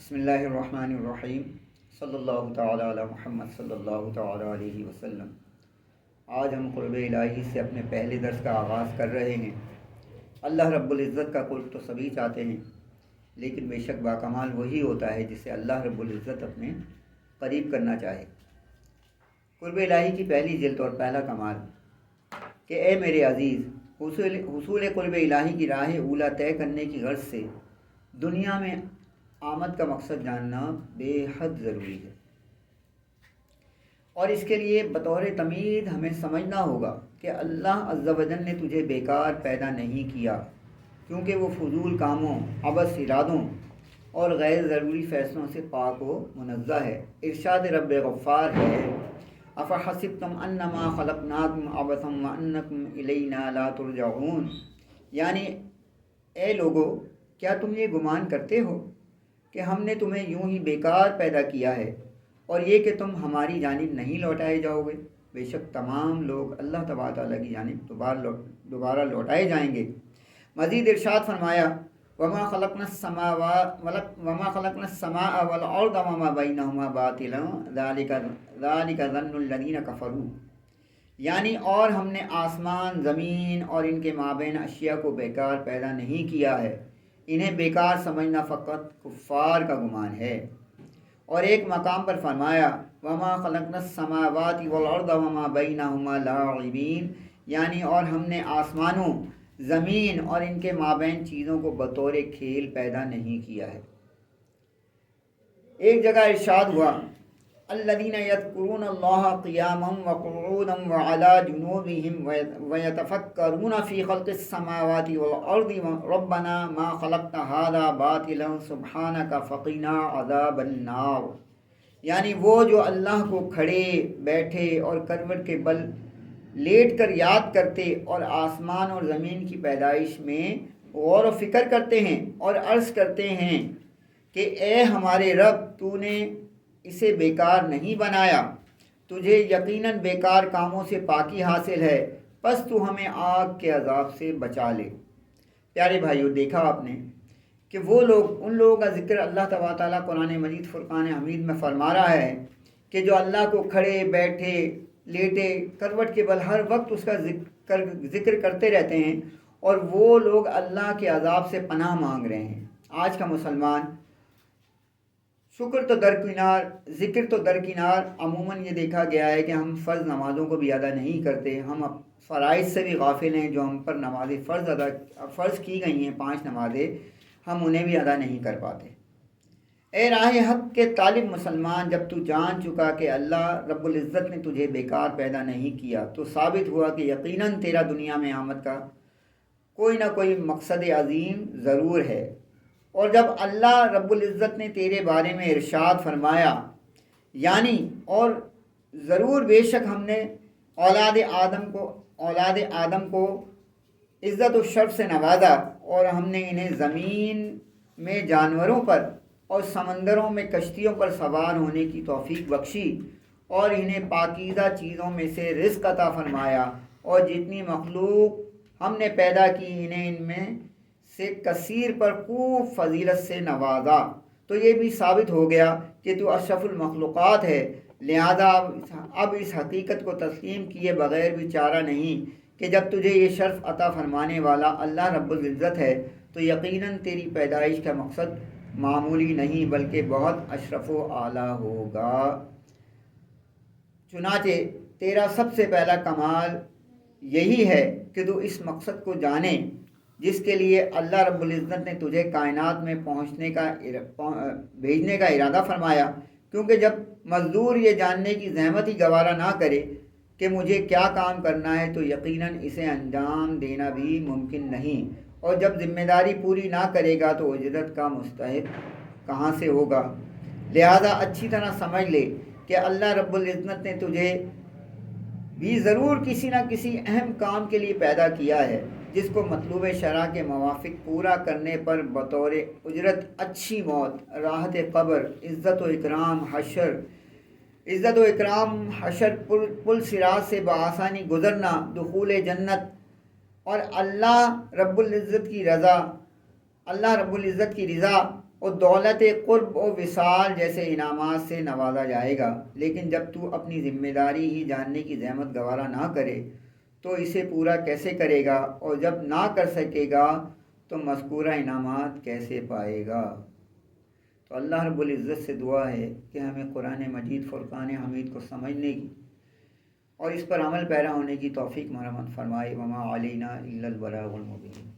بسم اللہ الرحمن الرحیم صلی اللہ تعالیٰ علی محمد صلی اللہ تعالیٰ علیہ وسلم۔ آج ہم قرب الہی سے اپنے پہلے درس کا آغاز کر رہے ہیں۔ اللہ رب العزت کا قرب تو سبھی چاہتے ہیں، لیکن بے شک باکمال وہی ہوتا ہے جسے اللہ رب العزت اپنے قریب کرنا چاہے۔ قرب الہی کی پہلی جلد اور پہلا کمال کہ اے میرے عزیز، حصول قرب الہی کی راہ اولا طے کرنے کی غرض سے دنیا میں آمد کا مقصد جاننا بے حد ضروری ہے، اور اس کے لیے بطور تمہید ہمیں سمجھنا ہوگا کہ اللہ عز و جل نے تجھے بیکار پیدا نہیں کیا، کیونکہ وہ فضول کاموں، عبث ارادوں اور غیر ضروری فیصلوں سے پاک و منزہ ہے۔ ارشاد رب غفار ہے، افحسبتم انما خلقناکم عبثا وانکم الینا لا ترجعون، یعنی اے لوگو، کیا تم یہ گمان کرتے ہو کہ ہم نے تمہیں یوں ہی بیکار پیدا کیا ہے اور یہ کہ تم ہماری جانب نہیں لوٹائے جاؤ گے؟ بے شک تمام لوگ اللہ تبارک تعالیٰ کی جانب دوبارہ لوٹائے جائیں گے۔ مزید ارشاد فرمایا، وما خلقنا السماء والارض وما بینہما باطلا ذلک ظن الذین کفروا، یعنی اور ہم نے آسمان، زمین اور ان کے مابین اشیاء کو بیکار پیدا نہیں کیا ہے، انہیں بیکار سمجھنا فقط کفار کا گمان ہے۔ اور ایک مقام پر فرمایا، وما خلقنا السماوات والارض وما بینہما لاعبین، یعنی اور ہم نے آسمانوں، زمین اور ان کے مابین چیزوں کو بطور کھیل پیدا نہیں کیا ہے۔ ایک جگہ ارشاد ہوا، الذین یذکرون اللہ قیاما وقعودا وعلی جنوبہم ویتفکرون فی خلق السماوات والارض ربنا ما خلقت ھذا باطلا سبحانک فقنا عذاب النار، یعنی وہ جو اللہ کو کھڑے، بیٹھے اور کروٹ کے بل لیٹ کر یاد کرتے اور آسمان اور زمین کی پیدائش میں غور و فکر کرتے ہیں اور عرض کرتے ہیں کہ اے ہمارے رب، تو نے اسے بیکار نہیں بنایا، تجھے یقیناً بیکار کاموں سے پاکی حاصل ہے، پس تو ہمیں آگ کے عذاب سے بچا لے۔ پیارے بھائیو، دیکھا آپ نے کہ وہ لوگ، ان لوگوں کا ذکر اللہ تبارک تعالیٰ قرآن مجید فرقان حمید میں فرما رہا ہے کہ جو اللہ کو کھڑے، بیٹھے، لیٹے، کروٹ کے بل ہر وقت اس کا ذکر کرتے رہتے ہیں، اور وہ لوگ اللہ کے عذاب سے پناہ مانگ رہے ہیں۔ آج کا مسلمان شکر تو درکنار، ذکر تو درکنار، عموماً یہ دیکھا گیا ہے کہ ہم فرض نمازوں کو بھی ادا نہیں کرتے، ہم فرائض سے بھی غافل ہیں، جو ہم پر نمازیں فرض کی گئی ہیں 5 نمازیں، ہم انہیں بھی ادا نہیں کر پاتے۔ اے راہ حق کے طالب مسلمان، جب تو جان چکا کہ اللہ رب العزت نے تجھے بیکار پیدا نہیں کیا، تو ثابت ہوا کہ یقیناً تیرا دنیا میں آمد کا کوئی نہ کوئی مقصد عظیم ضرور ہے۔ اور جب اللہ رب العزت نے تیرے بارے میں ارشاد فرمایا، یعنی اور ضرور بے شک ہم نے اولاد آدم کو عزت و شرف سے نوازا، اور ہم نے انہیں زمین میں جانوروں پر اور سمندروں میں کشتیوں پر سوار ہونے کی توفیق بخشی، اور انہیں پاکیزہ چیزوں میں سے رزق عطا فرمایا، اور جتنی مخلوق ہم نے پیدا کی انہیں ان میں سے کثیر پر خوب فضیلت سے نوازا۔ تو یہ بھی ثابت ہو گیا کہ تو اشرف المخلوقات ہے، لہذا اب اس حقیقت کو تسلیم کیے بغیر بھی چارہ نہیں کہ جب تجھے یہ شرف عطا فرمانے والا اللہ رب العزت ہے، تو یقیناً تیری پیدائش کا مقصد معمولی نہیں بلکہ بہت اشرف و اعلیٰ ہوگا۔ چنانچہ تیرا سب سے پہلا کمال یہی ہے کہ تو اس مقصد کو جانے جس کے لیے اللہ رب العزت نے تجھے کائنات میں بھیجنے کا ارادہ فرمایا، کیونکہ جب مزدور یہ جاننے کی زحمت ہی گوارا نہ کرے کہ مجھے کیا کام کرنا ہے، تو یقیناً اسے انجام دینا بھی ممکن نہیں، اور جب ذمہ داری پوری نہ کرے گا تو اجرت کا مستحق کہاں سے ہوگا؟ لہذا اچھی طرح سمجھ لے کہ اللہ رب العزت نے تجھے بھی ضرور کسی نہ کسی اہم کام کے لیے پیدا کیا ہے، جس کو مطلوب شرع کے موافق پورا کرنے پر بطور اجرت اچھی موت، راحت قبر، عزت و اکرام حشر، پل صراط سے بآسانی گزرنا، دخول جنت، اور اللہ رب العزت کی رضا اور دولت قرب و وصال جیسے انعامات سے نوازا جائے گا، لیکن جب تو اپنی ذمہ داری ہی جاننے کی زحمت گوارا نہ کرے تو اسے پورا کیسے کرے گا، اور جب نہ کر سکے گا تو مذکورہ انعامات کیسے پائے گا؟ تو اللہ رب العزت سے دعا ہے کہ ہمیں قرآن مجید فرقان حمید کو سمجھنے کی اور اس پر عمل پیرا ہونے کی توفیق مرحمت فرمائے۔ وما علینا الا البلاغ المبین۔